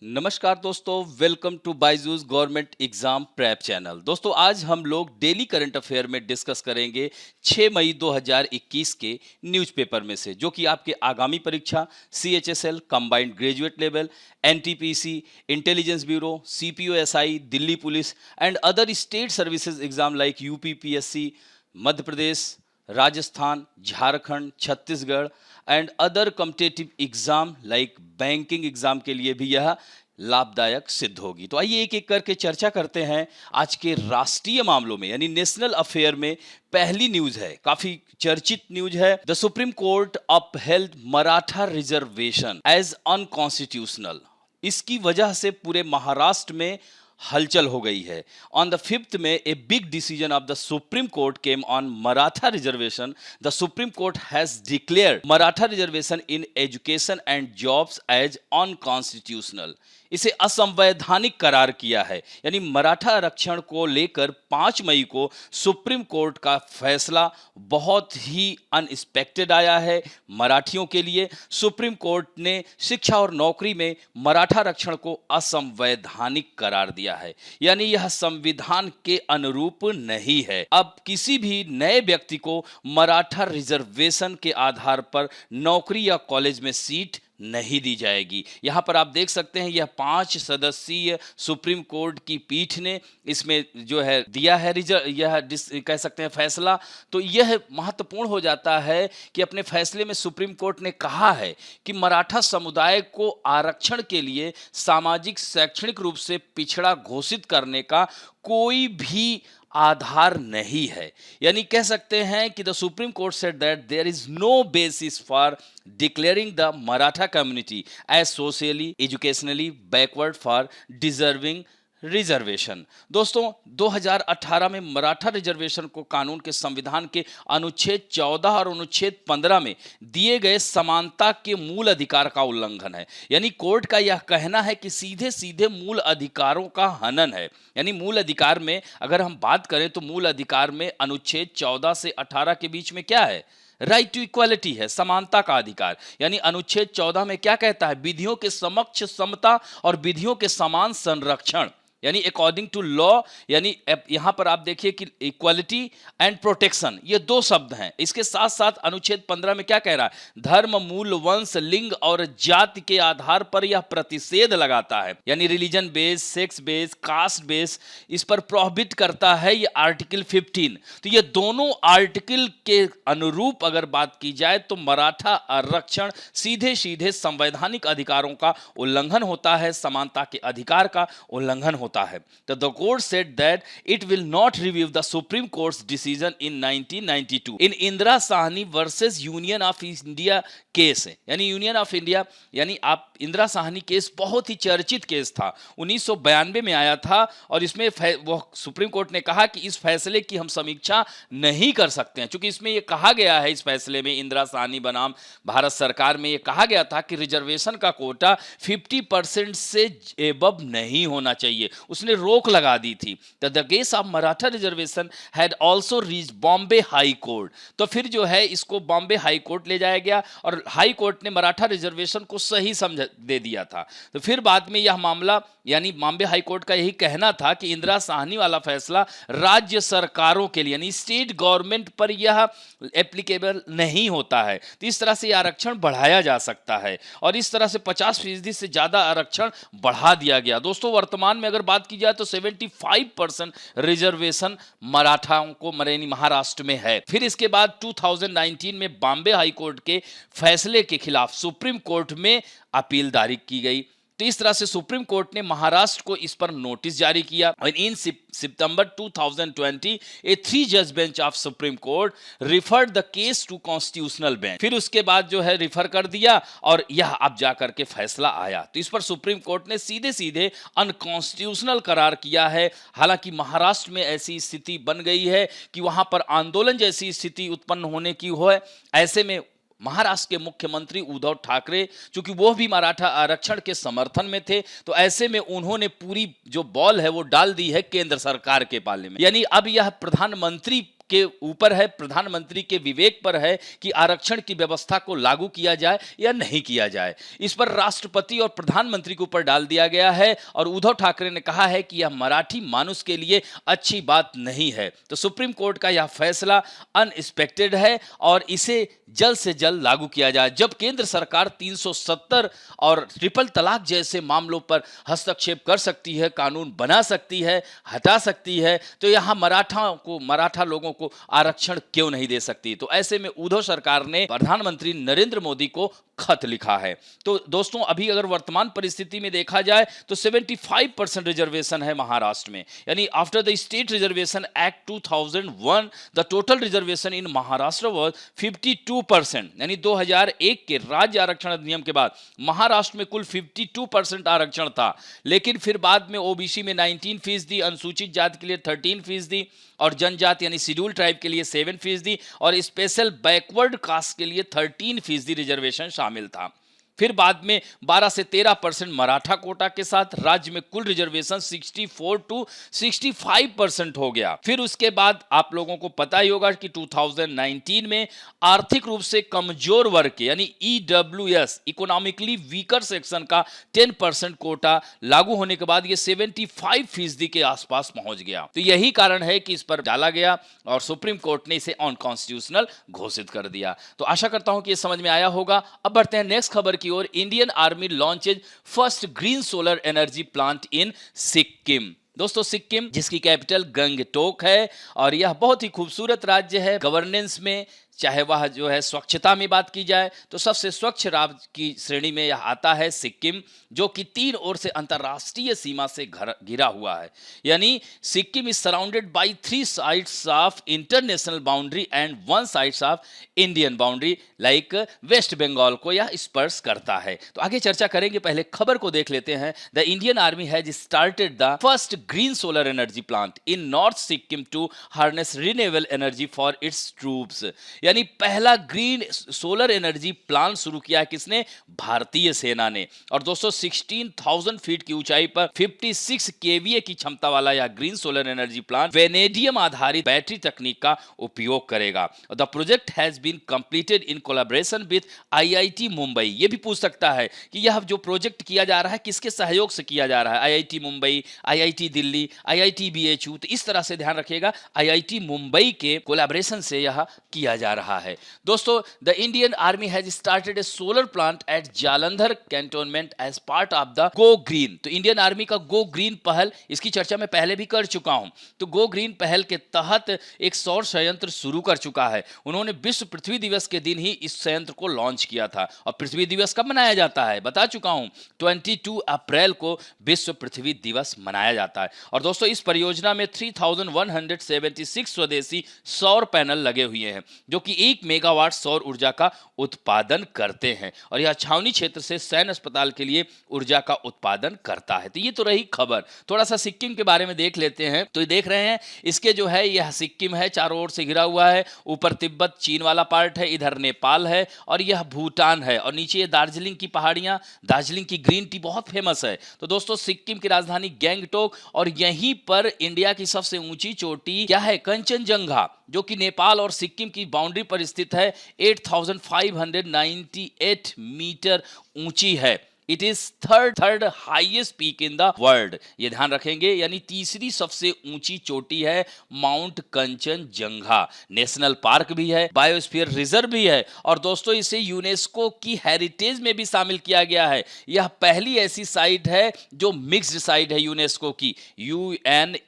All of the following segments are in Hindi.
नमस्कार दोस्तों, welcome to Byju's government exam prep channel. दोस्तों आज हम लोग डेली करंट अफेयर में डिस्कस करेंगे 6 मई 2021 के न्यूज़पेपर में से, जो कि आपके आगामी परीक्षा CHSL, combined graduate level, NTPC, intelligence bureau, CPO SI, Delhi police and other state services exam like UPPSC, Madhya Pradesh, Rajasthan, Jharkhand, Chhattisgarh and other competitive exam like banking exam के लिए भी यह लाभदायक सिद्ध होगी। तो आइए एक एक करके चर्चा करते हैं आज के राष्ट्रीय मामलों में, यानी नेशनल अफेयर में। पहली न्यूज है, काफी चर्चित न्यूज है। The supreme Court upheld Maratha reservation as unconstitutional. इसकी वजह से पूरे महाराष्ट्र में हलचल हो गई है। On the 5th May a big decision of the supreme Court came on Maratha reservation. The supreme Court has declared Maratha reservation in education and jobs as unconstitutional. इसे असंवैधानिक करार किया है। यानी मराठा आरक्षण को लेकर 5 मई को सुप्रीम कोर्ट का फैसला बहुत ही अनएक्सपेक्टेड आया है मराठियों के लिए। सुप्रीम कोर्ट ने शिक्षा और नौकरी में मराठा आरक्षण को असंवैधानिक करार दिया है, यानी यह संविधान के अनुरूप नहीं है। अब किसी भी नए व्यक्ति को मराठा रिजर्वेशन के आधार पर नौकरी या कॉलेज में सीट नहीं दी जाएगी। यहां पर आप देख सकते हैं, यह 5 सदस्यीय सुप्रीम कोर्ट की पीठ ने इसमें जो है दिया है कह सकते हैं फैसला। तो यह महत्वपूर्ण हो जाता है कि अपने फैसले में सुप्रीम कोर्ट ने कहा है कि मराठा समुदाय को आरक्षण के लिए सामाजिक शैक्षणिक रूप से पिछड़ा घोषित करने का कोई भी आधार नहीं है। यानी कह सकते हैं कि the supreme Court said that there is no basis for declaring the Maratha community as socially educationally backward for deserving reservation. दोस्तों 2018 में मराठा रिजर्वेशन को कानून के संविधान के अनुच्छेद 14 और अनुच्छेद 15 में दिए गए समानता के मूल अधिकार का उल्लंघन है। यानी कोर्ट का यह कहना है कि सीधे सीधे मूल अधिकारों का हनन है। यानी मूल अधिकार में अगर हम बात करें तो मूल अधिकार में अनुच्छेद 14 से 18 के बीच में क्या है? राइट टू इक्वालिटी है, समानता का अधिकार। यानी अनुच्छेद 14 में क्या कहता है? विधियों के समक्ष समता और विधियों के समान संरक्षण, यानी अकॉर्डिंग टू लॉ। यानी यहां पर आप देखिए कि इक्वालिटी एंड प्रोटेक्शन, ये दो शब्द हैं। इसके साथ साथ अनुच्छेद 15 में क्या कह रहा है? धर्म, मूल, वंश, लिंग और जाति के आधार पर यह प्रतिषेध लगाता है। यानी religion base, sex base, caste base, इस पर प्रोहिबिट करता है ये आर्टिकल 15। तो ये दोनों आर्टिकल के अनुरूप अगर बात की जाए तो मराठा आरक्षण सीधे सीधे संवैधानिक अधिकारों का उल्लंघन होता है, समानता के अधिकार का उल्लंघन होता है। तो the court said that it will not review the supreme courts decision in 1992 in Indira Sahni versus union of India case है। यानी यूनियन ऑफ इंडिया, यानी आप इंदिरा साहनी केस बहुत ही चर्चित केस था, 1992 में आया था। और इसमें वो सुप्रीम कोर्ट ने कहा कि इस फैसले की हम समीक्षा नहीं कर सकते हैं, क्योंकि इसमें यह कहा गया है, इस फैसले में इंदिरा साहनी बनाम भारत सरकार में यह कहा गया था कि रिजर्वेशन का कोटा 50% से एबव नहीं होना चाहिए। उसने रोक लगा दी थी। The case of Maratha reservation had also reach Bombay high court. तो फिर जो है इसको बॉम्बे हाई कोर्ट ले जाया गया और हाई कोर्ट ने मराठा रिजर्वेशन को सही समझ दे दिया था। तो फिर बाद में यह मामला, यानी बॉम्बे हाई कोर्ट का यही कहना था कि इंदिरा साहनी वाला फैसला राज्य सरकारों के लिए, यानी स्टेट गवर्नमेंट पर यह एप्लीकेबल नहीं होता है। तो इस तरह से आरक्षण बढ़ाया जा सकता है और इस तरह से 50% से ज्यादा आरक्षण बढ़ा दिया गया। दोस्तों वर्तमान में अगर बात की जाए तो 75% रिजर्वेशन मराठाओं को महाराष्ट्र में है। फिर इसके बाद 2019 में बॉम्बे हाई कोर्ट के फैसले के खिलाफ सुप्रीम कोर्ट में अपील दायर की गई। तो इस तरह से सुप्रीम कोर्ट ने महाराष्ट्र को इस पर नोटिस जारी किया और इन सितंबर 2020 ए 3 जज bench of Supreme Court referred the case to constitutional bench. फिर उसके बाद जो है रिफर कर दिया और यह अब जाकर के फैसला आया। तो इस पर सुप्रीम कोर्ट ने सीधे सीधे अनकॉन्स्टिट्यूशनल करार किया है। हालांकि महाराष्ट्र में ऐसी स्थिति बन गई है कि वहां पर आंदोलन जैसी स्थिति उत्पन्न होने की हो है। ऐसे में महाराष्ट्र के मुख्यमंत्री उद्धव ठाकरे, चूंकि वो भी मराठा आरक्षण के समर्थन में थे, तो ऐसे में उन्होंने पूरी जो बॉल है वो डाल दी है केंद्र सरकार के पाले में। यानी अब यह प्रधानमंत्री के ऊपर है, प्रधानमंत्री के विवेक पर है कि आरक्षण की व्यवस्था को लागू किया जाए या नहीं किया जाए। इस पर राष्ट्रपति और प्रधानमंत्री के ऊपर डाल दिया गया है और उद्धव ठाकरे ने कहा है कि यह मराठी मानुस के लिए अच्छी बात नहीं है। तो सुप्रीम कोर्ट का यह फैसला अनएक्सपेक्टेड है और इसे जल्द से जल्द लागू किया जाए। जब केंद्र सरकार 370 और ट्रिपल तलाक जैसे मामलों पर हस्तक्षेप कर सकती है, कानून बना सकती है, हटा सकती है, तो यहां मराठा लोगों को आरक्षण क्यों नहीं दे सकती। तो ऐसे में उद्धव सरकार ने प्रधानमंत्री नरेंद्र मोदी को खत लिखा है। तो दोस्तों, अभी अगर वर्तमान परिस्थिति में देखा जाए तो 75% रिजर्वेशन है महाराष्ट्र में, यानी after the state reservation act 2001 the total reservation in Maharashtra was 52%, यानी 2001 के राज्य आरक्षण अधिनियम के बाद महाराष्ट्र में कुल 52% आरक्षण था। लेकिन फिर बाद में ओबीसी में 19%, अनुसूचित जाति के लिए 13% और जनजाति यानी शेड्यूल ट्राइब के लिए 7% और स्पेशल बैकवर्ड कास्ट के लिए 13% रिजर्वेशन शामिल था। फिर बाद में 12 से 13% मराठा कोटा के साथ राज्य में कुल रिजर्वेशन 64 टू 65% हो गया। फिर उसके बाद आप लोगों को पता ही होगा कि 2019 में आर्थिक रूप से कमजोर वर्ग के यानी ईडब्ल्यूएस इकोनॉमिकली वीकर सेक्शन का 10% कोटा लागू होने के बाद ये 75% के आसपास पहुंच गया। तो यही कारण है कि इस पर डाला गया और सुप्रीम कोर्ट ने इसे अनकॉन्स्टिट्यूशनल घोषित कर दिया। तो आशा करता हूं कि ये समझ में आया होगा। अब बढ़ते हैं नेक्स्ट खबर की ओर। Indian army launches first green solar energy plant in Sikkim. दोस्तों, सिक्किम जिसकी कैपिटल गंगटोक है और यह बहुत ही खूबसूरत राज्य है। गवर्नेंस में चाहे वह जो है स्वच्छता में बात की जाए तो सबसे स्वच्छ राज्य की श्रेणी में यह आता है सिक्किम, जो कि 3 ओर से अंतरराष्ट्रीय सीमा से घिरा हुआ है। यानी Sikkim is surrounded by 3 sides of international boundary and 1 sides of Indian boundary, like West Bengal को यह स्पर्श करता है। तो आगे चर्चा करेंगे, पहले खबर को देख लेते हैं। The Indian army has started the first green solar energy plant in north Sikkim to harness renewable energy for its troops. यानी पहला ग्रीन सोलर एनर्जी प्लांट शुरू किया है किसने? भारतीय सेना ने। और दोस्तों, 16,000 फीट की ऊंचाई पर 56 केवीए की क्षमता वाला यह green solar energy plant vanadium आधारित बैटरी तकनीक का उपयोग करेगा। The project has been completed in collaboration with IIT Mumbai. यह भी पूछ सकता है कि यह जो प्रोजेक्ट किया जा रहा है किसके सहयोग से किया जा रहा है? IIT Mumbai, IIT Delhi, IIT BHU. तो इस तरह से ध्यान रखिएगा, आईआईटी मुंबई के कोलैबोरेशन से यह किया जा रहा है। दोस्तों, the Indian army has started a solar plant at Jalandhar cantonment as part of the go green. तो इंडियन आर्मी का गो ग्रीन पहल, इसकी चर्चा मैं पहले भी कर चुका हूं। तो गो ग्रीन पहल के तहत एक सौर संयंत्र शुरू कर चुका है। उन्होंने विश्व पृथ्वी दिवस के दिन ही इस संयंत्र को लॉन्च किया था। और पृथ्वी दिवस कब मनाया जाता है बता चुका हूं, 22 अप्रैल को विश्व पृथ्वी दिवस मनाया जाता है। और दोस्तों, इस परियोजना में 3176 स्वदेशी सौर पैनल लगे हुए हैं, जो कि 1 मेगावाट सौर ऊर्जा का उत्पादन करते हैं। और यह छावनी क्षेत्र से सैन्य अस्पताल के लिए ऊर्जा का उत्पादन करता है। तो ये तो रही खबर। थोड़ा सा सिक्किम के बारे में देख लेते हैं। तो देख रहे हैं, इसके जो है यह सिक्किम है, चारों ओर से घिरा हुआ है। ऊपर तिब्बत चीन वाला पार्ट है, इधर नेपाल है और यह भूटान है। और नीचे ये दार्जिलिंग की पहाड़ियां, दार्जिलिंग की ग्रीन टी बहुत फेमस है। तो दोस्तों, सिक्किम की राजधानी गैंगटोक और यहीं पर इंडिया की सबसे ऊंची चोटी क्या है? कंचनजंगा, जो कि नेपाल और सिक्किम की बाउंड्री पर स्थित है। 8598 मीटर ऊंची है। It is third highest peak in the world. ये ध्यान रखेंगे, यानी तीसरी सबसे ऊंची चोटी है माउंट कंचनजंगा। नेशनल पार्क भी है, बायोस्फीयर रिजर्व भी है और दोस्तों, इसे यूनेस्को की हेरिटेज में भी शामिल किया गया है। यह पहली ऐसी साइट है जो मिक्स्ड साइट है यूनेस्को की,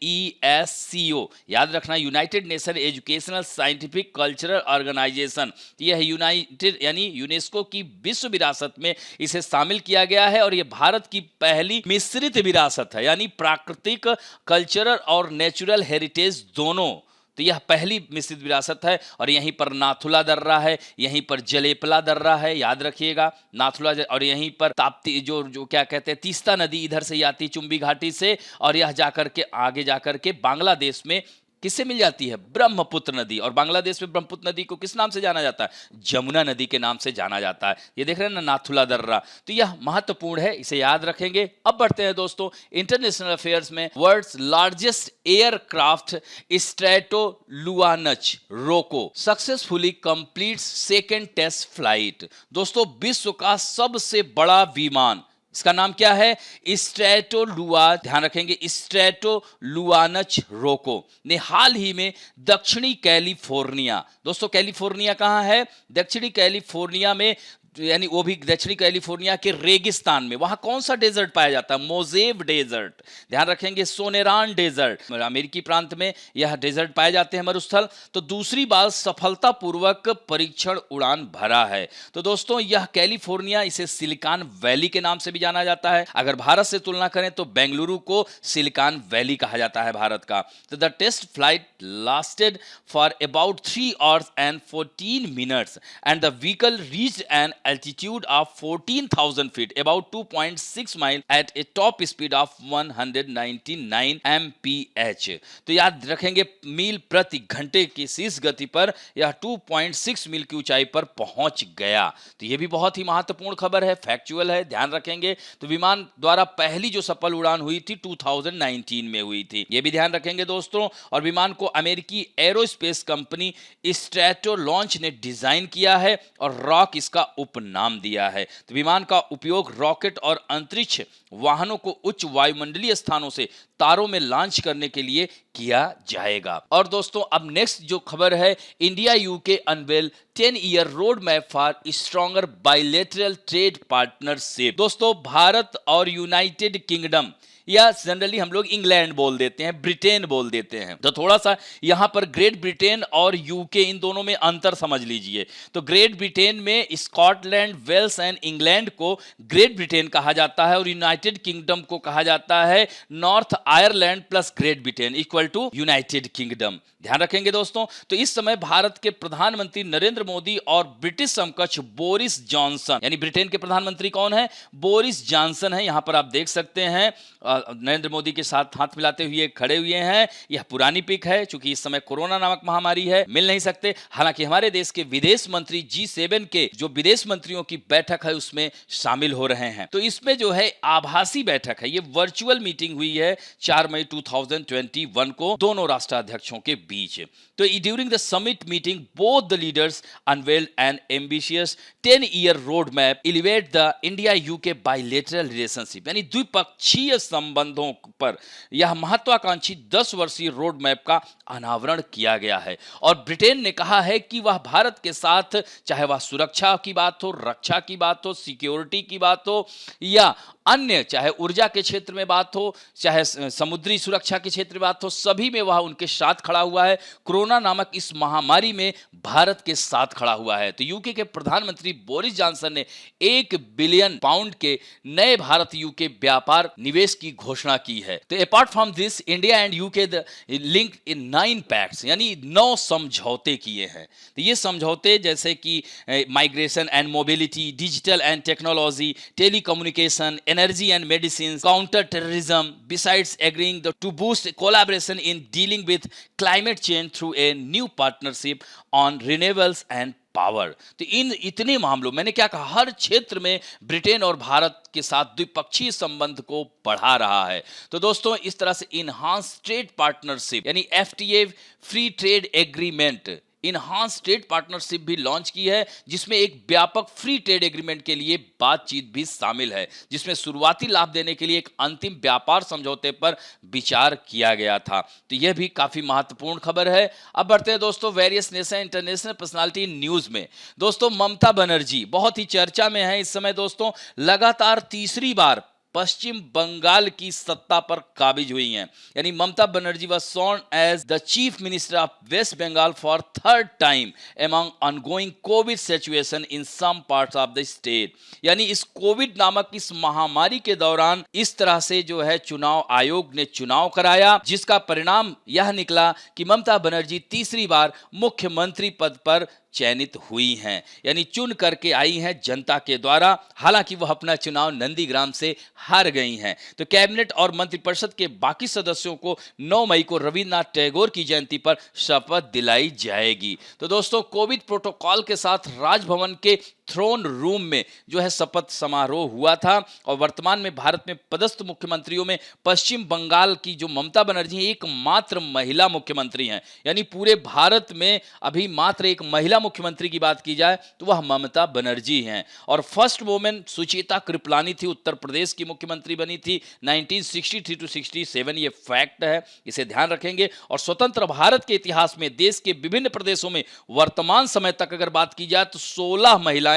UNESCO। याद रखना, United Nation Educational Scientific Cultural Organization. यह यूनाइटेड यानी यूनेस्को की विश्व विरासत में इसे शामिल किया गया है। और यह भारत की पहली मिश्रित विरासत है, यानी प्राकृतिक, कल्चरल और नेचुरल हेरिटेज दोनों। तो यह पहली मिश्रित विरासत है। और यहीं पर नाथुला दर्रा है, यहीं पर जलेपला दर्रा है, याद रखिएगा नाथुला। और यहीं पर ताप्ती जो क्या कहते हैं, तीस्ता नदी इधर से आती चुंबी घाटी से और यह जाकर के आगे जाकर के बांग्लादेश में किससे मिल जाती है? ब्रह्मपुत्र नदी। और बांग्लादेश में ब्रह्मपुत्र नदी को किस नाम से जाना जाता है? जमुना नदी के नाम से जाना जाता है। ये देख रहे हैं ना, नाथुला दर्रा। तो यह महत्वपूर्ण है, इसे याद रखेंगे। अब बढ़ते हैं दोस्तों इंटरनेशनल अफेयर्स में। World's largest aircraft Stratolaunch Roc successfully completes second test flight. दोस्तों विश्व का सबसे बड़ा विमान, इसका नाम क्या है? स्ट्रेटो लुआ, ध्यान रखेंगे, स्ट्रेटो लुआनच रोको ने हाल ही में दक्षिणी कैलिफोर्निया, दोस्तों कैलिफोर्निया कहां है? दक्षिणी कैलिफोर्निया में, यानी वो भी दक्षिणी कैलिफोर्निया के रेगिस्तान में। वहां कौन सा डेजर्ट पाया जाता है? मोजेव डेजर्ट, ध्यान रखेंगे, सोनेरान डेजर्ट, अमेरिकी प्रांत में यह डेजर्ट पाए जाते हैं, मरुस्थल। तो दूसरी बार सफलतापूर्वक परीक्षण उड़ान भरा है। तो दोस्तों यह कैलिफोर्निया, इसे सिलिकॉन वैली के नाम से भी जाना जाता है। अगर भारत से तुलना करें तो बेंगलुरु को सिलिकॉन वैली कहा जाता है भारत का। तो the test flight lasted for about 3 hours and 14 minutes and the vehicle reached an altitude of 14,000 feet, about 2.6 mile at a top speed of 199 mph। तो याद रखेंगे, मील प्रति घंटे की शीर्ष गति पर यह 2.6 मील की ऊंचाई पर पहुंच गया। तो यह भी बहुत ही महत्वपूर्ण खबर है, फैक्चुअल है, ध्यान रखेंगे। तो विमान द्वारा पहली जो सफल उड़ान हुई थी 2019 में हुई थी, यह भी ध्यान रखेंगे दोस्तों। और विमान को अमेरिकी एरोस्पेस कंपनी स्ट्रेटो लॉन्च ने डिजाइन किया है और रॉक इसका उपनाम दिया है। तो विमान का उपयोग रॉकेट और अंतरिक्ष वाहनों को उच्च वायुमंडलीय स्थानों से तारों में लॉन्च करने के लिए किया जाएगा। और दोस्तों अब नेक्स्ट जो खबर है, India UK unveil 10-year road map for stronger bilateral trade partnership. दोस्तों भारत और यूनाइटेड किंगडम, या जनरली हम लोग इंग्लैंड बोल देते हैं, ब्रिटेन बोल देते हैं, तो थोड़ा सा यहां पर ग्रेट ब्रिटेन और यूके, इन दोनों में अंतर समझ लीजिए। तो ग्रेट ब्रिटेन में स्कॉटलैंड, वेल्स एंड इंग्लैंड को ग्रेट ब्रिटेन कहा जाता है और यूनाइटेड किंगडम को कहा जाता है North Ireland plus Great Britain equal to United Kingdom. ध्यान रखेंगे दोस्तों। तो इस समय भारत के प्रधानमंत्री नरेंद्र मोदी और ब्रिटिश समकक्ष बोरिस जॉनसन, यानी ब्रिटेन के प्रधानमंत्री कौन है? बोरिस जॉनसन है। यहां पर आप देख सकते हैं नरेंद्र मोदी के साथ हाथ मिलाते हुए खड़े हुए हैं। यह पुरानी पिक है, चूंकि इस समय कोरोना नामक महामारी है, मिल नहीं सकते। हालांकि हमारे देश के विदेश मंत्री G7 के जो विदेश मंत्रियों की बैठक है उसमें शामिल हो रहे हैं। तो इसमें जो है आभासी बैठक है, ये वर्चुअल मीटिंग हुई है 4 मई 2021 को दोनों राष्ट्राध्यक्षों के बीच। तो during the summit meeting both the leaders unveiled N ambitious 10-year road map elevate the India UK bilateral relationship, यानी द्विपक्षीय संबंधों पर यह महत्वाकांक्षी 10 वर्षीय रोड मैप का अनावरण किया गया है। और ब्रिटेन ने कहा है कि वह भारत के साथ, चाहे वह सुरक्षा की बात हो, रक्षा की बात हो, सिक्योरिटी की बात हो, या अन्य चाहे ऊर्जा के क्षेत्र में बात हो, चाहे समुद्री सुरक्षा के क्षेत्र में बात हो, सभी में वह उनके साथ खड़ा हुआ है। कोरोना नामक इस महामारी में भारत के साथ खड़ा हुआ है। तो यूके के प्रधानमंत्री बोरिस जॉनसन ने 1 बिलियन पाउंड के नए भारत यूके व्यापार निवेश की घोषणा की है। तो apart from this India and UK link in 9 pacts, यानी 9 समझौते किए हैं। तो ये समझौते जैसे कि migration and mobility, digital and technology, telecommunication, energy and medicines, counter terrorism, besides agreeing to boost collaboration in dealing with climate change through a new partnership on renewables and power. तो इन इतने मामलों, मैंने क्या कहा, हर क्षेत्र में ब्रिटेन और भारत के साथ द्विपक्षीय संबंध को बढ़ा रहा है। तो दोस्तों इस तरह से इनहांस ट्रेड पार्टनरशिप यानी FTA, free trade agreement, enhance trade partnership भी लॉन्च की है, जिसमें एक व्यापक फ्री ट्रेड एग्रीमेंट के लिए बातचीत भी शामिल है, जिसमें शुरुआती लाभ देने के लिए एक अंतिम व्यापार समझौते पर विचार किया गया था। तो यह भी काफी महत्वपूर्ण खबर है। अब बढ़ते हैं दोस्तों various nation international personality news में। दोस्तों ममता बनर्जी बहुत ही चर्चा में है इस समय दोस्तों, लगातार तीसरी बार पश्चिम बंगाल की सत्ता पर काबिज हुई हैं। यानी Mamata Banerjee was sworn as the chief minister of West Bengal for 3rd time among ongoing covid situation in some parts of the state. यानी इस कोविड नामक इस महामारी के दौरान इस तरह से जो है चुनाव आयोग ने चुनाव कराया, जिसका परिणाम यह निकला कि ममता बनर्जी तीसरी बार मुख्यमंत्री पद पर चयनित हुई हैं, यानी चुन करके आई हैं जनता के द्वारा। हालांकि वह अपना चुनाव नंदीग्राम से हार गई हैं। तो कैबिनेट और मंत्रिपरिषद के बाकी सदस्यों को 9 मई को रविन्द्रनाथ टैगोर की जयंती पर शपथ दिलाई जाएगी। तो दोस्तों, कोविड प्रोटोकॉल के साथ राजभवन के थ्रोन रूम में जो है शपथ समारोह हुआ था। और वर्तमान में भारत में पदस्थ मुख्यमंत्रियों में पश्चिम बंगाल की जो ममता बनर्जी एकमात्र महिला मुख्यमंत्री हैं। यानी पूरे भारत में अभी मात्र एक महिला मुख्यमंत्री की बात की जाए तो वह ममता बनर्जी हैं। और फर्स्ट वुमेन सुचेता कृपलानी थी, उत्तर प्रदेश की मुख्यमंत्री बनी थी 1963 टू 67, ये फैक्ट है, इसे ध्यान रखेंगे। और स्वतंत्र भारत के इतिहास में देश के विभिन्न प्रदेशों में वर्तमान समय तक अगर बात की जाए तो 16 महिलाएं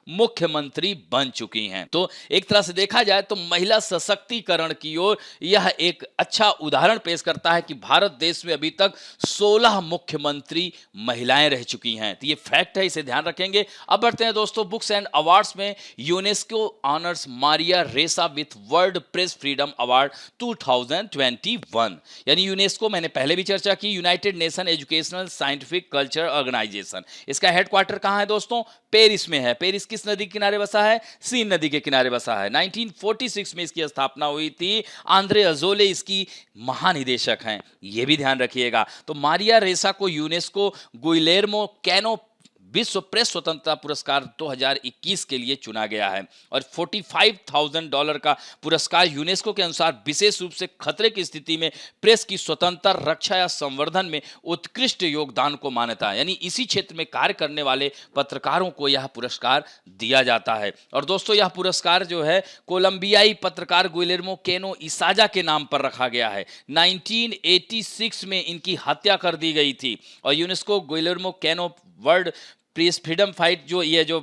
मुख्यमंत्री बन चुकी हैं। तो एक तरह से देखा जाए तो महिला सशक्तिकरण की ओर यह एक अच्छा उदाहरण पेश करता है कि भारत देश में अभी तक 16 मुख्यमंत्री महिलाएं रह चुकी हैं। तो ये फैक्ट है, इसे ध्यान रखेंगे। अब बढ़ते हैं दोस्तों बुक्स एंड अवार्ड्स में। UNESCO honours Maria Ressa with World press Freedom Award 2021। यानी यूनेस्को, मैंने पहले भी चर्चा की, United Nation Educational Scientific Culture Organization. इसका हेडक्वार्टर कहां है दोस्तों? पेरिस में है। पेरिस किस नदी के किनारे बसा है? सीन नदी के किनारे बसा है। 1946 में इसकी स्थापना हुई थी। आंद्रे अजोले इसकी महानिदेशक हैं, यह भी ध्यान रखिएगा। तो मारिया रेसा को यूनेस्को गुइलेर्मो कैनो विश्व प्रेस स्वतंत्रता पुरस्कार 2021 के लिए चुना गया है। और $45,000 का पुरस्कार यूनेस्को के अनुसार विशेष रूप से खतरे की स्थिति में प्रेस की स्वतंत्रता रक्षा या संवर्धन में उत्कृष्ट योगदान को मान्यता है। यानी इसी क्षेत्र में कार्य करने वाले पत्रकारों को यह पुरस्कार दिया जाता है। और दोस्तों, यह पुरस्कार जो है कोलंबियाई पत्रकार गुइलेर्मो कैनो इसाजा के नाम पर रखा गया है। 1986 में इनकी हत्या कर दी गई थी। और UNESCO Guillermo canoe world press freedom fight जो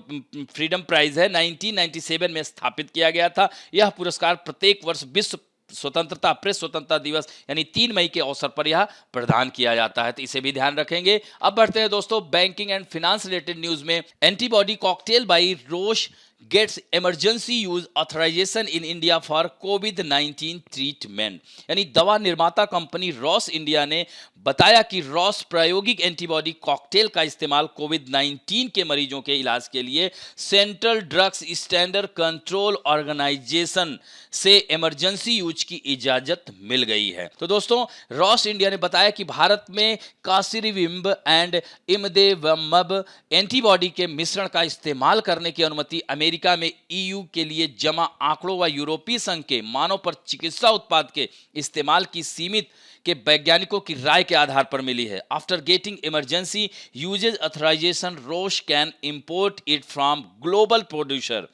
फ्रीडम प्राइज है 1997 में स्थापित किया गया था। यह पुरस्कार प्रत्येक वर्ष विश्व स्वतंत्रता प्रेस स्वतंत्रता दिवस यानी 3 मई के अवसर पर यह प्रदान किया जाता है। तो इसे भी ध्यान रखेंगे। अब बढ़ते हैं दोस्तों banking and finance related news में। Antibody cocktail by Roche gets emergency use authorisation in India for कोविड-19 ट्रीटमेंट। यानी दवा निर्माता कंपनी रॉस इंडिया ने बताया कि रॉस प्रायोगिक एंटीबॉडी कॉकटेल का इस्तेमाल कोविड-19 के मरीजों के इलाज के लिए Central Drugs Standard Control Organization से इमरजेंसी यूज की इजाजत मिल गई है। तो दोस्तों, रॉस इंडिया ने बताया कि भारत में कासिरिविम्ब एंड इमदेवमब एंटीबॉडी के मिश्रण का इस्तेमाल करने की अनुमति अमेरिका में ईयू के लिए जमा आंकड़ों व यूरोपीय संघ के मानव पर चिकित्सा उत्पाद के इस्तेमाल की सीमित के वैज्ञानिकों की राय के आधार पर मिली है। After getting emergency usages authorization, Roche can import it from global producer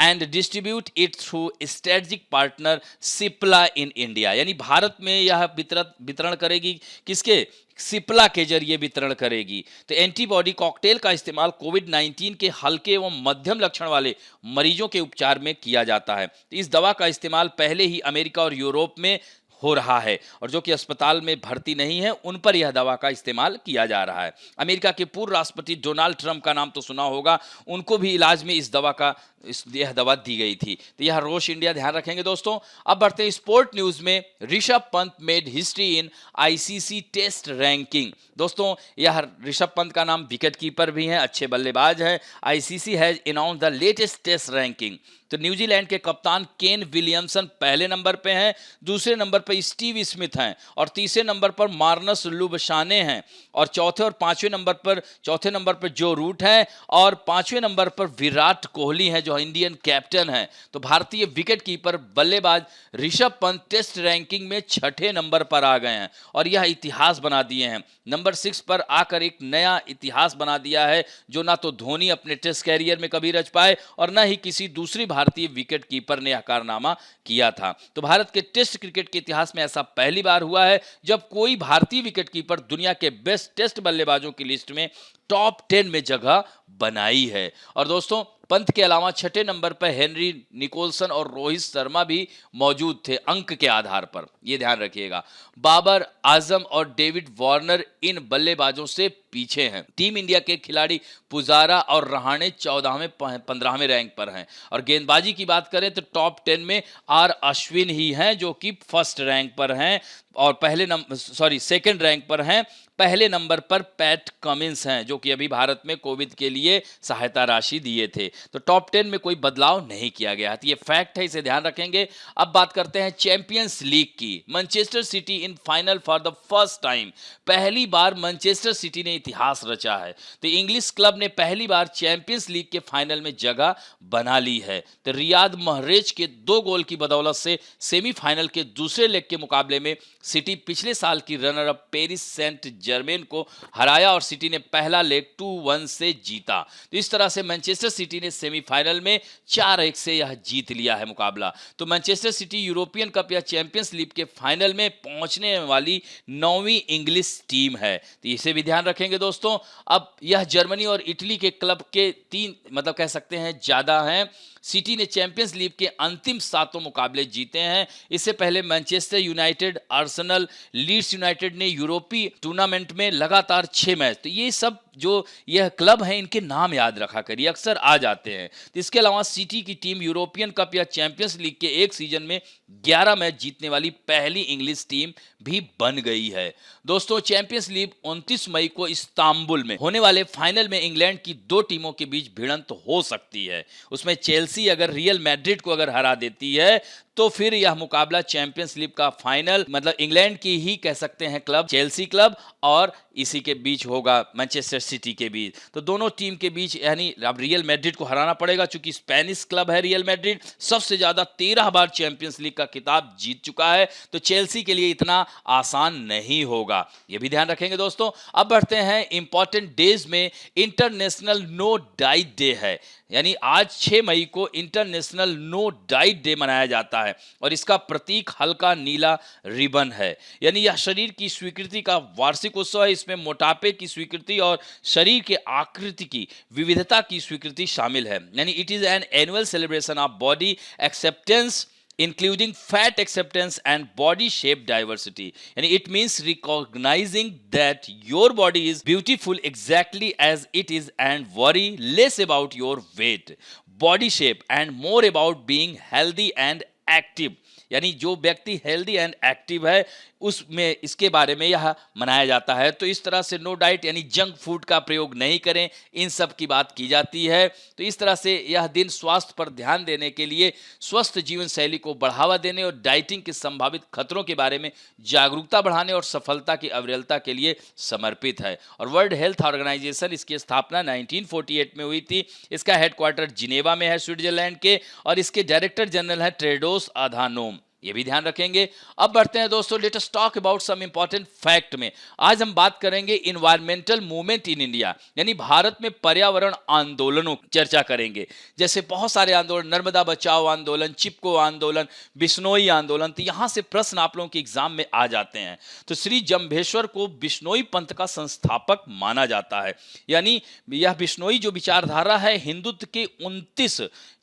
and distribute it through strategic partner Cipla in India. यानी भारत में यह वितरण करेगी, किसके? सिप्ला के जरिए वितरण करेगी। तो एंटीबॉडी कॉकटेल का इस्तेमाल कोविड-19 के हल्के एवं मध्यम लक्षण वाले मरीजों के उपचार में किया जाता है। तो इस दवा का इस्तेमाल पहले ही अमेरिका और यूरोप में हो रहा है, और जो कि अस्पताल में भर्ती नहीं है उन पर यह दवा का इस्तेमाल किया जा रहा है। अमेरिका के पूर्व राष्ट्रपति डोनाल्ड ट्रंप का नाम तो सुना होगा, उनको भी इलाज में यह दवा दी गई थी। तो यह रोश इंडिया, ध्यान रखेंगे दोस्तों। अब बढ़ते हैं स्पोर्ट न्यूज में। Rishabh Pant made history in ICC test ranking. दोस्तों, यह ऋषभ पंत का नाम विकेट कीपर भी है, अच्छे बल्लेबाज है। ICC has announce the latest test ranking. तो न्यूजीलैंड के कप्तान केन विलियमसन पहले नंबर पे हैं, दूसरे नंबर पर स्टीव स्मिथ हैं, और तीसरे नंबर पर मार्नस लुबशाने हैं, और चौथे नंबर पर जो रूट हैं, और पांचवें नंबर पर विराट कोहली हैं जो इंडियन कैप्टन हैं। तो भारतीय विकेट कीपर बल्लेबाज ऋषभ पंत टेस्ट रैंकिंग में 6ठे नंबर पर आ गए हैं, और यह इतिहास बना दिए हैं। नंबर 6 पर आकर एक नया इतिहास बना दिया है, जो ना तो धोनी अपने टेस्ट कैरियर में कभी रच पाए और ना ही किसी दूसरी भारतीय विकेट कीपर ने यह कारनामा किया था। तो भारत के टेस्ट क्रिकेट के इतिहास में ऐसा पहली बार हुआ है जब कोई भारतीय विकेट कीपर दुनिया के बेस्ट टेस्ट बल्लेबाजों की लिस्ट में टॉप 10 में जगह बनाई है। और दोस्तों, पंत के अलावा 6ठे नंबर पर हेनरी निकोलसन और रोहित शर्मा भी मौजूद थे अंक के आधार पर, यह ध्यान रखिएगा। बाबर आजम और डेविड वार्नर इन बल्लेबाजों से पीछे हैं। टीम इंडिया के खिलाड़ी पुजारा और रहाणे 14वें 15वें रैंक पर हैं। और गेंदबाजी की बात करें तो टॉप 10 में आर अश्विन ही हैं जो कि फर्स्ट रैंक पर हैं, और सेकंड रैंक पर हैं। पहले नंबर पर पैट कमिंस हैं, जो कि अभी भारत में कोविड के लिए सहायता राशि दिए थे। तो टॉप 10 में कोई बदलाव नहीं किया गया है, तो ये फैक्ट है, इसे ध्यान रखेंगे। अब बात करते हैं चैंपियंस लीग की। Manchester city in final for the first time. पहली बार मैनचेस्टर सिटी ने इतिहास रचा है। तो इंग्लिश क्लब ने पहली बार चैंपियंस लीग के फाइनल में जगह बना ली है। तो रियाद महरेज के 2 गोल की बदौलत से सेमीफाइनल के दूसरे लेग के मुकाबले में सिटी पिछले साल की runner up Paris Saint Germain को हराया और सिटी ने पहला लेग 2-1 से जीता। तो इस तरह से मैनचेस्टर सिटी ने सेमीफाइनल में 4-1 से यह जीत लिया है मुकाबला। तो मैनचेस्टर सिटी यूरोपियन कप या चैंपियंस लीग के फाइनल में पहुंचने वाली 9वीं इंग्लिश टीम है, तो इसे भी ध्यान रखेंगे दोस्तों। अब यह जर्मनी और इटली के क्लब के 3 मतलब कह सकते हैं ज्यादा हैं। सिटी ने चैंपियंस लीग के अंतिम 7 मुकाबले जीते हैं। इससे पहले Manchester United, Arsenal, Leeds United ने यूरोपीय टूर्नामेंट में लगातार 6 मैच, तो ये सब जो यह क्लब हैं इनके नाम याद रखा करिए, अक्सर आ जाते हैं। तो इसके अलावा सिटी की टीम यूरोपियन कप या चैंपियंस लीग के एक सीजन में 11 मैच जीतने वाली पहली इंग्लिश टीम भी बन गई है। दोस्तों, चैंपियंस लीग 29 मई को इस्तांबुल में होने वाले फाइनल में इंग्लैंड की 2 टीमों के बीच भिड़ंत हो सकती है। उसमें चेल्सी अगर रियल मैड्रिड को अगर हरा देती है तो फिर यह मुकाबला चैंपियंस लीग का फाइनल मतलब इंग्लैंड की ही कह सकते हैं क्लब, चेल्सी क्लब, और इसी के बीच होगा मैनचेस्टर सिटी के बीच। तो दोनों टीम के बीच यानी अब रियल मैड्रिड को हराना पड़ेगा, चूंकि स्पेनिश क्लब है रियल मैड्रिड, सबसे ज्यादा 13 बार चैंपियंस लीग का खिताब जीत चुका है। तो चेल्सी के लिए इतना आसान नहीं होगा, यह भी ध्यान रखेंगे दोस्तों। अब बढ़ते हैं इंपॉर्टेंट डेज में। इंटरनेशनल नो डाइट डे है, यानी आज 6 मई को इंटरनेशनल नो डाइट डे मनाया जाता है और इसका प्रतीक हल्का नीला रिबन है। यानी यह शरीर की स्वीकृति का वार्षिक उत्सव है। इसमें मोटापे की स्वीकृति और शरीर के आकृति की विविधता की स्वीकृति शामिल है। यानी it is an annual celebration of body acceptance including fat acceptance and body shape diversity. Yani it means recognizing that your body is beautiful exactly as it is and worry less about your weight, body shape and more about being healthy and active. यानी जो व्यक्ति हेल्दी एंड एक्टिव है उसमें इसके बारे में यह मनाया जाता है। तो इस तरह से नो डाइट यानी जंक फूड का प्रयोग नहीं करें, इन सब की बात की जाती है। तो इस तरह से यह दिन स्वास्थ्य पर ध्यान देने के लिए, स्वस्थ जीवन शैली को बढ़ावा देने और डाइटिंग के संभावित खतरों के बारे में जागरूकता बढ़ाने और सफलता की अविरलता के लिए समर्पित है। और वर्ल्ड हेल्थ ऑर्गेनाइजेशन, इसकी स्थापना 1948 में हुई थी। इसका हेडक्वार्टर जिनेवा में है स्विट्जरलैंड के, और इसके डायरेक्टर जनरल है टेड्रोस अधानोम, ये भी ध्यान रखेंगे। अब बढ़ते हैं दोस्तों, let us talk about some important fact में। आज हम बात करेंगे इन्वायरमेंटल मूवमेंट इन इंडिया, यानी भारत में पर्यावरण आंदोलनों की चर्चा करेंगे। जैसे बहुत सारे आंदोलन, नर्मदा बचाओ आंदोलन, चिपको आंदोलन, बिश्नोई आंदोलन। तो यहां से प्रश्न आप लोगों के एग्जाम में आ जाते हैं। तो श्री जम्भेश्वर को बिश्नोई पंथ का संस्थापक माना जाता है। यानी यह बिश्नोई जो विचारधारा है हिंदुत्व के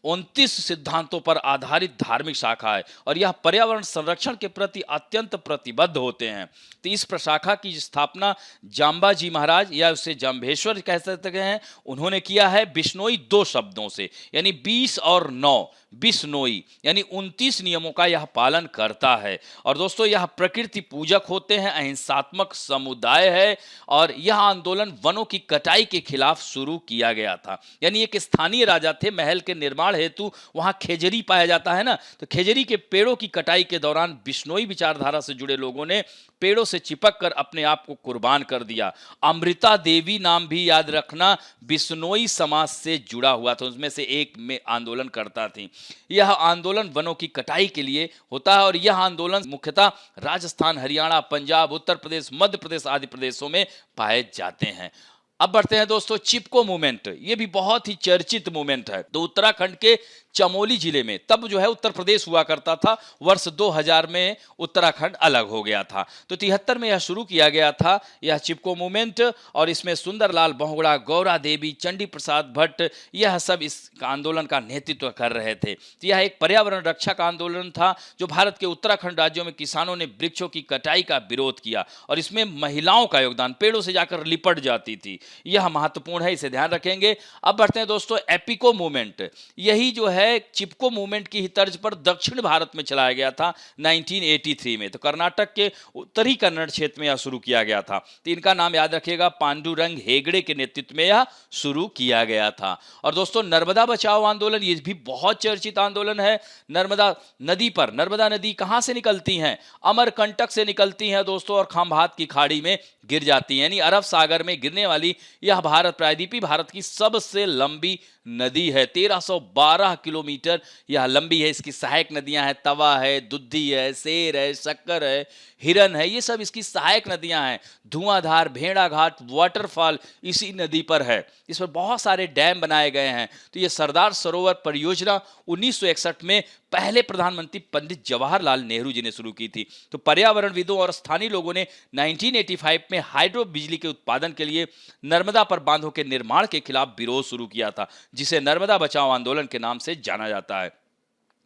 29 सिद्धांतों पर आधारित धार्मिक शाखा है और यह पर्यावरण संरक्षण के प्रति अत्यंत प्रतिबद्ध होते हैं। तो इस प्रशाखा की स्थापना जाम्बाजी महाराज या उसे जम्भेश्वर कह सकते हैं, उन्होंने किया है। बिश्नोई 2 शब्दों से, यानी 20 और 9, बिश्नोई यानी 29 नियमों का यह पालन करता है। और दोस्तों यह प्रकृति पूजक होते हैं, अहिंसात्मक समुदाय है और यह आंदोलन वनों की कटाई के खिलाफ शुरू किया गया था। यानी एक स्थानीय राजा थे, महल के निर्माण हेतु वहां खेजरी पाया जाता है ना, तो खेजरी के पेड़ों की कटाई के दौरान बिश्नोई विचारधारा से जुड़े लोगों ने पेड़ों से चिपक कर अपने आप को कुर्बान कर दिया। अमृता देवी नाम भी याद रखना बिश्नोई समाज से जुड़ा हुआ था, उसमें से एक में आंदोलन करता थी। यह आंदोलन वनों की कटाई के लिए होता है और यह आंदोलन मुख्यतः राजस्थान, हरियाणा, पंजाब, उत्तर प्रदेश, मध्य प्रदेश आदि प्रदेशों में पाए जाते हैं। अब बढ़ते हैं दोस्तों चिपको मूवमेंट, ये भी बहुत ही चर्चित मूवमेंट है। तो उत्तराखंड के चमोली जिले में, तब जो है उत्तर प्रदेश हुआ करता था, वर्ष 2000 में उत्तराखंड अलग हो गया था। तो 73 में यह शुरू किया गया था यह चिपको मूवमेंट, और इसमें सुंदरलाल बहुगुणा, गौरा देवी, चंडी प्रसाद भट्ट, यह सब इस आंदोलन का नेतृत्व कर रहे थे। तो यह एक पर्यावरण रक्षा का आंदोलन था जो भारत के उत्तराखंड राज्यों में किसानों ने वृक्षों की कटाई का विरोध किया और इसमें महिलाओं का योगदान, पेड़ों से जाकर लिपट जाती थी, यह महत्वपूर्ण है, इसे ध्यान रखेंगे। अब बढ़ते हैं दोस्तों एपिको मूवमेंट, यही जो है है चिपको मूवमेंट की ही तर्ज पर दक्षिण भारत में चलाया गया था 1983 में। तो कर्नाटक के उत्तरी कन्नड़ क्षेत्र में यह शुरू किया गया था। तो इनका नाम याद रखिएगा, पांडुरंग हेगड़े के नेतृत्व में यह शुरू किया गया था। और दोस्तों नर्मदा बचाओ आंदोलन, ये भी बहुत चर्चित आंदोलन है। नर्मदा नदी पर, नर्मदा नदी कहां से निकलती हैं? अमरकंटक से निकलती हैं दोस्तों, और खंभात की खाड़ी में गिर जाती है, यानी अरब सागर में गिरने वाली यह भारत प्रायद्वीपीय भारत की सबसे लंबी नदी है। 1312 किलोमीटर यह लंबी है। इसकी सहायक नदियां हैं, तवा है, दुद्धी है, शेर है, शक्कर है, हिरन है, ये सब इसकी सहायक नदियां हैं। धुआंधार, भेड़ा घाट, वाटरफॉल इसी नदी पर है। इस पर बहुत सारे डैम बनाए गए हैं। तो ये सरदार सरोवर परियोजना 1961 में पहले प्रधानमंत्री पंडित जवाहरलाल नेहरू जी ने शुरू की थी। तो पर्यावरणविदों और स्थानीय लोगों ने 1985 में हाइड्रो बिजली के उत्पादन के लिए नर्मदा पर बांधों के निर्माण के खिलाफ विरोध शुरू किया था, जिसे नर्मदा बचाओ आंदोलन के नाम से जाना जाता है।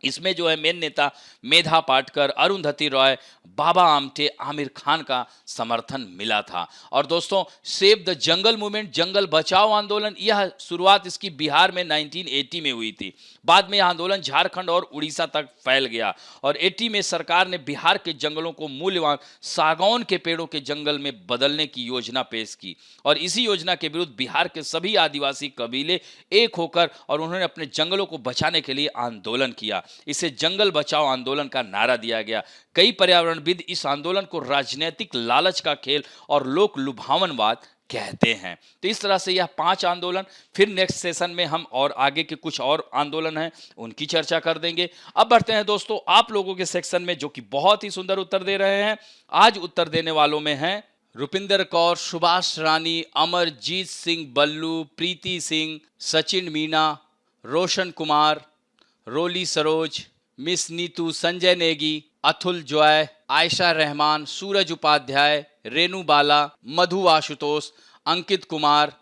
इसमें जो है मेन नेता मेधा पाटकर, अरुंधति रॉय, बाबा आमटे, आमिर खान का समर्थन मिला था। और दोस्तों सेव द जंगल मूवमेंट, जंगल बचाओ आंदोलन, यह शुरुआत इसकी बिहार में 1980 में हुई थी। बाद में यह आंदोलन झारखंड और उड़ीसा तक फैल गया और 80 में सरकार ने बिहार के जंगलों को मूल्यवान सागौन के पेड़ों के जंगल में बदलने की योजना पेश की। और इसी योजना के विरुद्ध बिहार के सभी आदिवासी कबीले एक होकर और उन्होंने अपने जंगलों को बचाने के लिए आंदोलन किया। इसे जंगल बचाओ आंदोलन का नारा दिया गया। कई पर्यावरणविद इस आंदोलन को राजनीतिक लालच का खेल और लोक लुभावनवाद कहते हैं। तो इस तरह से यह 5 आंदोलन, फिर नेक्स्ट सेशन में हम और आगे के कुछ और आंदोलन हैं उनकी चर्चा कर देंगे। अब बढ़ते हैं दोस्तों आप लोगों के सेक्शन में, जो कि बहुत ही सुंदर उत्तर दे रहे हैं। आज उत्तर देने वालों में हैं रुपिंदर कौर, सुभाष रानी, अमरजीत सिंह बल्लू, प्रीति सिंह, सचिन मीना, रोशन कुमार, रोली सरोज, मिस नीतू, संजय नेगी, अतुल जॉय, आयशा रहमान, सूरज उपाध्याय, रेनू बाला, मधु आशुतोष, अंकित कुमार,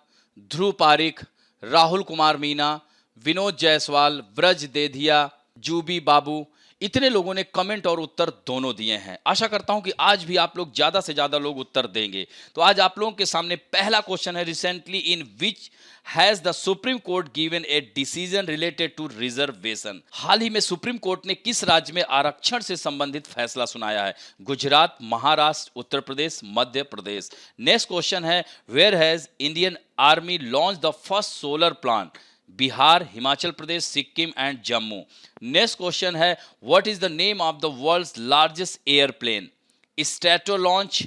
ध्रुव पारिक, राहुल कुमार मीना, विनोद जायसवाल, ब्रज देधिया, जूबी बाबू, इतने लोगों ने कमेंट और उत्तर दोनों दिए हैं। आशा करता हूं कि आज भी आप लोग ज्यादा से ज्यादा लोग उत्तर देंगे। तो आज आप लोगों के सामने पहला क्वेश्चन है, recently in which has the supreme court given a decision related to reservation? हाल ही में सुप्रीम कोर्ट ने किस राज्य में आरक्षण से संबंधित फैसला सुनाया है? गुजरात, महाराष्ट्र, उत्तर प्रदेश, मध्य प्रदेश। नेक्स्ट क्वेश्चन है, where has Indian army launch the first solar plant? Bihar, Himachal Pradesh, Sikkim and Jammu. Next question है, what is the name of the world's largest airplane? Stratolaunch,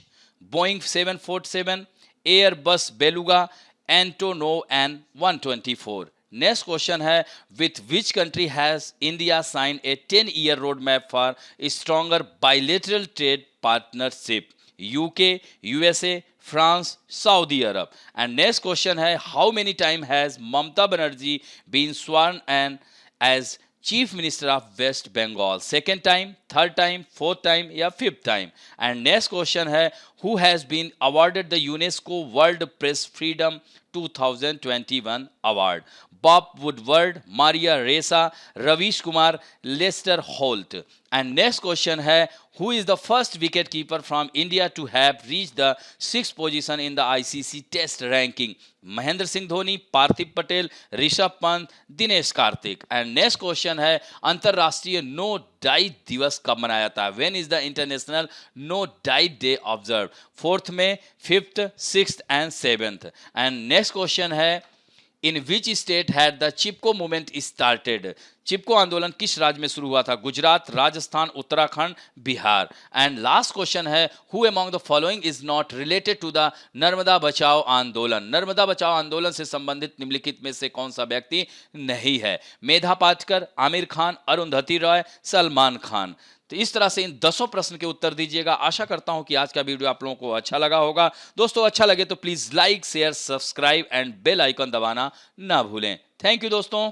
Boeing 747, Airbus Beluga, Antonov and 124। Next question है, with which country has India sign a 10-year road map for stronger bilateral trade partnership? UK, USA, France, Saudi Arab. And next question है, how many time has Mamata Banerjee been sworn and as chief minister of West Bengal? Second time, third time, fourth time या fifth time? And next question है, who has been awarded the UNESCO world press freedom 2021 award? Bob Woodward, Maria Ressa, Ravish Kumar, Lester Holt. And next question है, who is the first wicket keeper from India to have reached the 6th position in the ICC Test ranking? Mahendra Singh Dhoni, Parthiv Patel, Rishabh Pant, Dinesh Karthik. And next question है, अंतरराष्ट्रीय नो डाइट दिवस कब मनाया जाता है? When is the international no diet day observe? 4th May, 5th, 6th and 7th। And next question है, in which state had the Chipko movement started? Chipko आंदोलन किस राज्य में शुरू हुआ था? Gujarat, Rajasthan, Uttarakhand, Bihar. And last question है, who among the following is not related to the Narmada Bachao Andolan? Narmada Bachao आंदोलन से संबंधित निम्नलिखित में से कौन सा व्यक्ति नहीं है? मेधा पाटकर, आमिर खान, अरुंधति रॉय, सलमान खान। तो इस तरह से इन 10 प्रश्न के उत्तर दीजिएगा। आशा करता हूं कि आज का वीडियो आप लोगों को अच्छा लगा होगा। दोस्तों अच्छा लगे तो please like, share, subscribe and bell icon दबाना ना भूलें। थैंक यू दोस्तों।